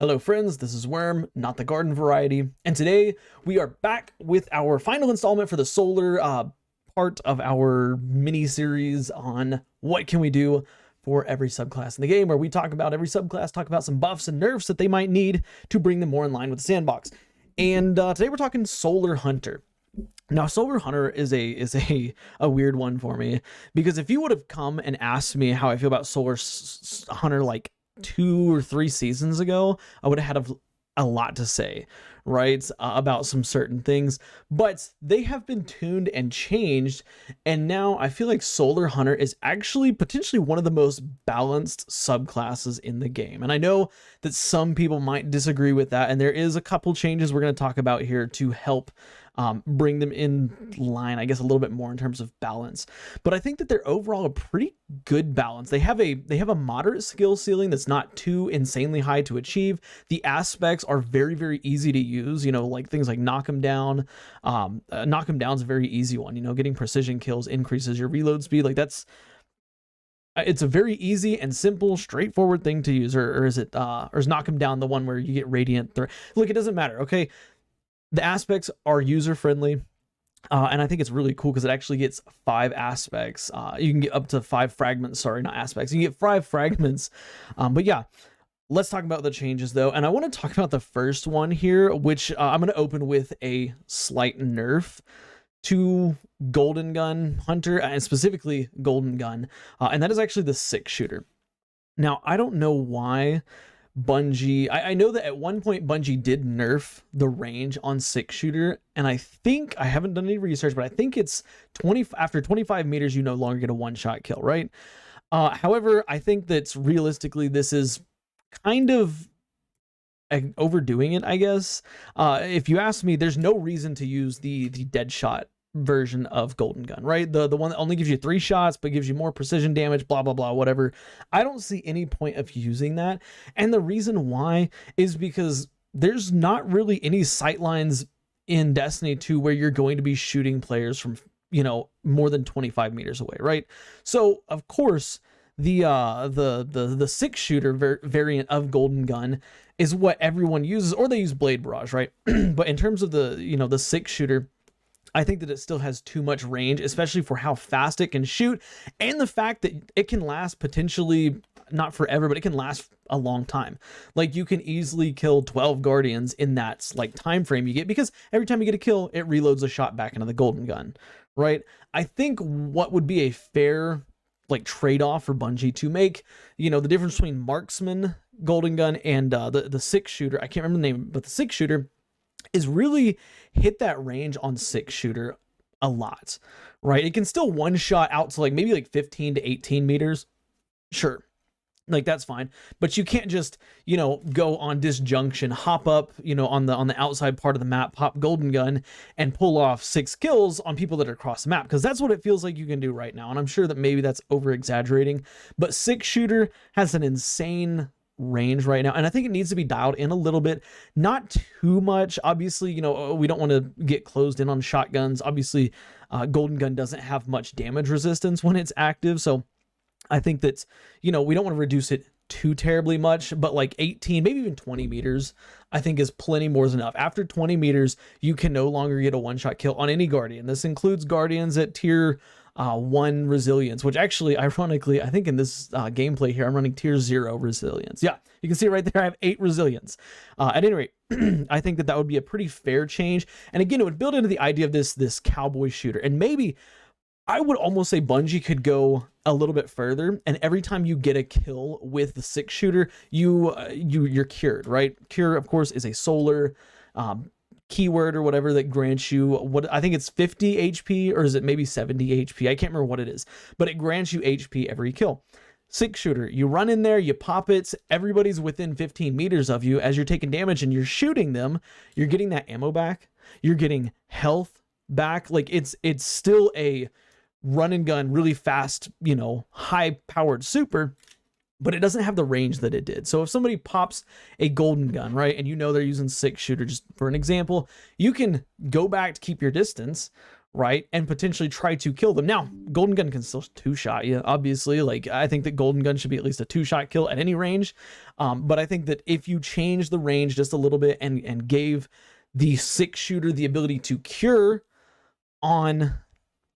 Hello friends, this is Worm, not the garden variety, and today we are back with our final installment for the solar part of our mini-series on what can we do for every subclass in the game, where we talk about every subclass, talk about some buffs and nerfs that they might need to bring them more in line with the sandbox. And today we're talking Solar Hunter. Now, Solar Hunter is a weird one for me, because if you would have come and asked me how I feel about Solar Hunter like 2 or 3 seasons ago, I would have had a lot to say, right, about some certain things. But they have been tuned and changed, and now I feel like Solar Hunter is actually potentially one of the most balanced subclasses in the game. And I know that some people might disagree with that, and there is a couple changes we're going to talk about here to help bring them in line, I guess, a little bit more in terms of balance. But I think that they're overall a pretty good balance. They have a moderate skill ceiling that's not too insanely high to achieve. The aspects are very, very easy to use, you know, like things like knock them down. Knock them down is a very easy one. You know, getting precision kills increases your reload speed. Like it's a very easy and simple, straightforward thing to use. Or is knock them down the one where you get radiant? Look, it doesn't matter. Okay. The aspects are user-friendly, and I think it's really cool because it actually gets 5 aspects. You can get up to 5 fragments. Sorry, not aspects. You can get 5 fragments. But yeah, let's talk about the changes, though. And I want to talk about the first one here, which I'm going to open with a slight nerf to Golden Gun Hunter, and specifically Golden Gun, and that is actually the 6-shooter. Now, I don't know why Bungie, I know that at one point Bungie did nerf the range on 6-shooter, and I haven't done any research, but I think it's after 25 meters you no longer get a one-shot kill, right? However, I think that realistically this is kind of overdoing it, I guess. If you ask me, there's no reason to use the dead shot version of Golden Gun, right? The one that only gives you 3 shots but gives you more precision damage, blah blah blah, whatever. I don't see any point of using that, and the reason why is because there's not really any sightlines in Destiny 2 where you're going to be shooting players from, you know, more than 25 meters away, right? So of course the 6-shooter variant of Golden Gun is what everyone uses, or they use Blade Barrage, right? But in terms of the 6-shooter, I think that it still has too much range, especially for how fast it can shoot, and the fact that it can last potentially not forever, but it can last a long time. Like, you can easily kill 12 Guardians in that like time frame you get, because every time you get a kill, it reloads a shot back into the Golden Gun, right? I think what would be a fair like trade-off for Bungie to make, you know, the difference between Marksman Golden Gun and the 6-shooter, I can't remember the name, but the 6-shooter is really hit that range on 6-shooter a lot, right? It can still one shot out to like maybe like 15 to 18 meters. Sure. Like, that's fine, but you can't just, you know, go on disjunction, hop up, you know, on the outside part of the map, pop Golden Gun, and pull off 6 kills on people that are across the map, because that's what it feels like you can do right now. And I'm sure that maybe that's over exaggerating, but 6-shooter has an insane range right now, and I think it needs to be dialed in a little bit, not too much. Obviously, you know, we don't want to get closed in on shotguns. Obviously, Golden Gun doesn't have much damage resistance when it's active, so I think that, you know, we don't want to reduce it too terribly much, but like 18, maybe even 20 meters, I think is plenty more than enough. After 20 meters, you can no longer get a one-shot kill on any Guardian. This includes Guardians at tier 1 resilience, which actually, ironically, I think in this gameplay here, I'm running tier 0 resilience. Yeah, you can see right there, I have 8 resilience. At any rate, I think that would be a pretty fair change. And again, it would build into the idea of this cowboy shooter. And maybe I would almost say Bungie could go a little bit further, and every time you get a kill with the 6-shooter, you're cured, right? Cure, of course, is a solar keyword or whatever that grants you, what I think it's 50 HP, or is it maybe 70 HP? I can't remember what it is, but it grants you HP every kill. 6-shooter, you run in there, you pop it, everybody's within 15 meters of you. As you're taking damage and you're shooting them, you're getting that ammo back, you're getting health back. Like, it's still a run and gun, really fast, you know, high powered super, but it doesn't have the range that it did. So if somebody pops a Golden Gun, right, and you know they're using 6-shooter, just for an example, you can go back to keep your distance, right? And potentially try to kill them. Now, Golden Gun can still two-shot you, obviously. Like, I think that Golden Gun should be at least a two-shot kill at any range. But I think that if you change the range just a little bit and gave the 6-shooter the ability to cure on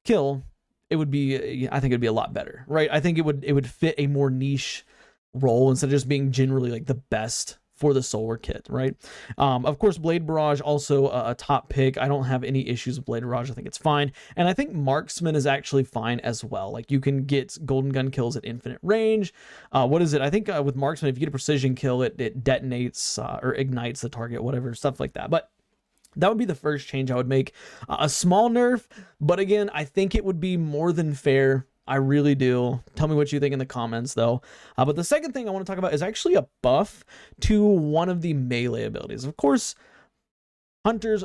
kill, it would be, I think it'd be a lot better, right? I think it would fit a more niche role instead of just being generally like the best for the solar kit, right? Of course, Blade Barrage also a top pick. I don't have any issues with Blade Barrage. I think it's fine. And I think Marksman is actually fine as well. Like, you can get Golden Gun kills at infinite range. What is it? I think with Marksman, if you get a precision kill, it detonates or ignites the target, whatever, stuff like that. But that would be the first change I would make. A small nerf, but again, I think it would be more than fair. I really do. Tell me what you think in the comments, though. But the second thing I want to talk about is actually a buff to one of the melee abilities. Of course,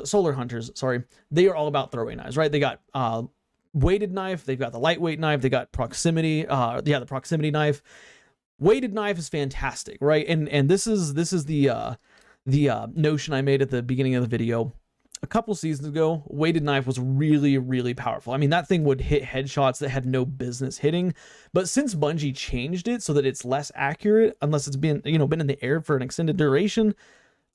solar hunters, sorry, they are all about throwing knives, right? They got weighted knife, they've got the lightweight knife, they got proximity, the proximity knife. Weighted knife is fantastic, right? And this is the notion I made at the beginning of the video. A couple seasons ago, weighted knife was really, really powerful. I mean, that thing would hit headshots that had no business hitting. But since Bungie changed it so that it's less accurate, unless it's been in the air for an extended duration,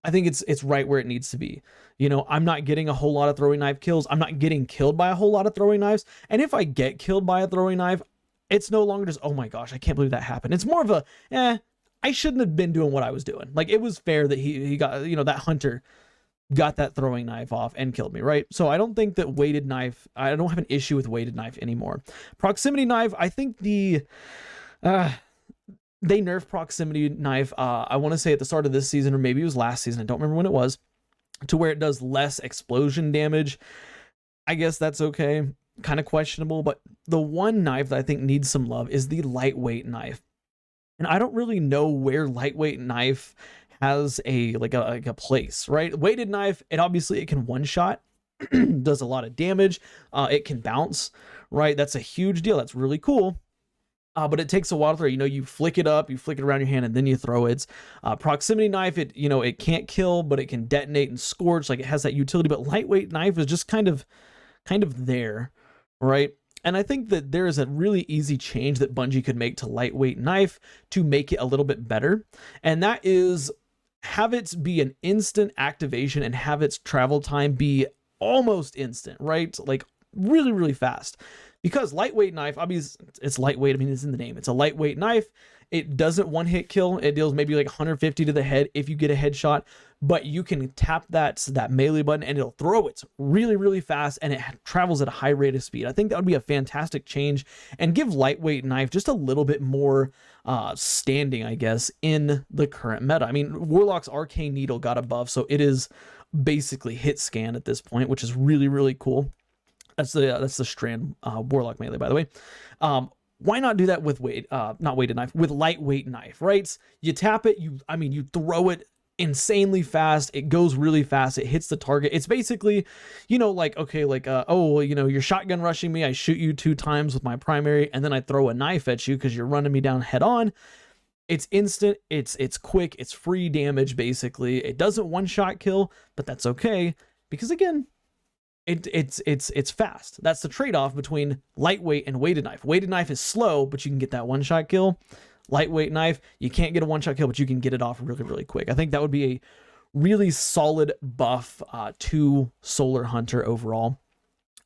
I think it's right where it needs to be. I'm not getting a whole lot of throwing knife kills. I'm not getting killed by a whole lot of throwing knives. And if I get killed by a throwing knife, it's no longer just, oh my gosh, I can't believe that happened. It's more of a, I shouldn't have been doing what I was doing. Like, it was fair that he got, that hunter got that throwing knife off and killed me, right? So I don't think that weighted knife, I don't have an issue with weighted knife anymore. Proximity knife, I think they nerfed proximity knife, I want to say at the start of this season, or maybe it was last season, I don't remember when it was, to where it does less explosion damage. I guess that's okay. Kind of questionable, but the one knife that I think needs some love is the lightweight knife. And I don't really know where lightweight knife has a place, right? Weighted knife, it can one-shot, does a lot of damage. It can bounce, right? That's a huge deal. That's really cool. But it takes a while to throw. You flick it up, you flick it around your hand, and then you throw it. Proximity knife, it can't kill, but it can detonate and scorch. Like, it has that utility. But lightweight knife is just kind of there, right? And I think that there is a really easy change that Bungie could make to lightweight knife to make it a little bit better. And that is have it be an instant activation and have its travel time be almost instant, right? Like, really, really fast. Because lightweight knife, obviously it's lightweight. I mean, it's in the name. It's a lightweight knife. It doesn't one-hit kill. It deals maybe like 150 to the head if you get a headshot, but you can tap that melee button and it'll throw it really, really fast, and it travels at a high rate of speed. I think that would be a fantastic change and give lightweight knife just a little bit more standing, I guess, in the current meta. I mean, Warlock's Arcane Needle got a buff, so it is basically hit scan at this point, which is really, really cool. That's the Strand Warlock melee, by the way. Why not do that with not weighted knife, with lightweight knife, right? You tap it, you throw it insanely fast. It goes really fast. It hits the target. It's basically, you're shotgun rushing me. I shoot you 2 times with my primary, and then I throw a knife at you because you're running me down head on. It's instant. It's quick. It's free damage, basically. It doesn't one-shot kill, but that's okay because, again, it's fast. That's the trade-off between lightweight and weighted knife. Weighted knife is slow, but you can get that one-shot kill. Lightweight knife, you can't get a one-shot kill, but you can get it off really, really quick. I think that would be a really solid buff to Solar Hunter overall.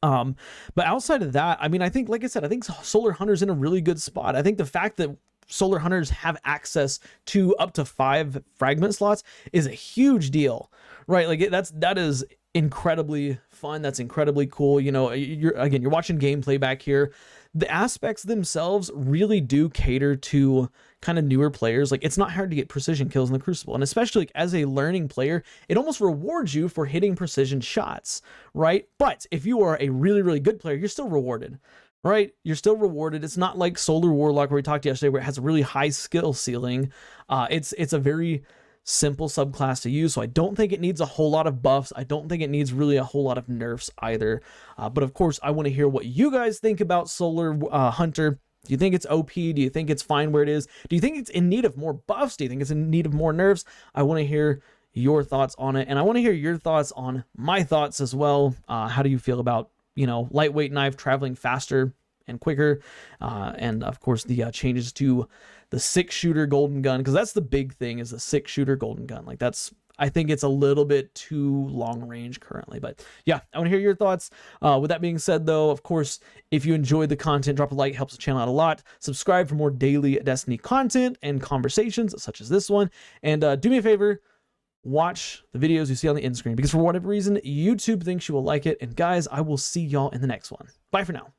But outside of that, I mean, I think, like I said, I think Solar Hunter's in a really good spot. I think the fact that Solar Hunters have access to up to 5 fragment slots is a huge deal, right? Like, that is incredibly fun. That's incredibly cool. You're watching gameplay back here. The aspects themselves really do cater to kind of newer players. Like, it's not hard to get precision kills in the Crucible, and especially like as a learning player, it almost rewards you for hitting precision shots, right? But if you are a really, really good player, you're still rewarded, right? You're still rewarded. It's not like Solar Warlock, where we talked yesterday, where it has a really high skill ceiling. It's a very simple subclass to use, so I don't think it needs a whole lot of buffs. I don't think it needs really a whole lot of nerfs either. But of course, I want to hear what you guys think about Solar Hunter. Do you think it's OP? Do you think it's fine where it is? Do you think it's in need of more buffs? Do you think it's in need of more nerfs? I want to hear your thoughts on it, and I want to hear your thoughts on my thoughts as well. How do you feel about you know, lightweight knife traveling faster and quicker. And of course the changes to the 6-shooter golden gun, because that's the big thing, is the 6-shooter golden gun. Like that's, I think it's a little bit too long range currently, but yeah, I want to hear your thoughts. With that being said though, of course, if you enjoyed the content, drop a like, helps the channel out a lot. Subscribe for more daily Destiny content and conversations such as this one. And do me a favor, watch the videos you see on the end screen, because for whatever reason, YouTube thinks you will like it. And guys, I will see y'all in the next one. Bye for now.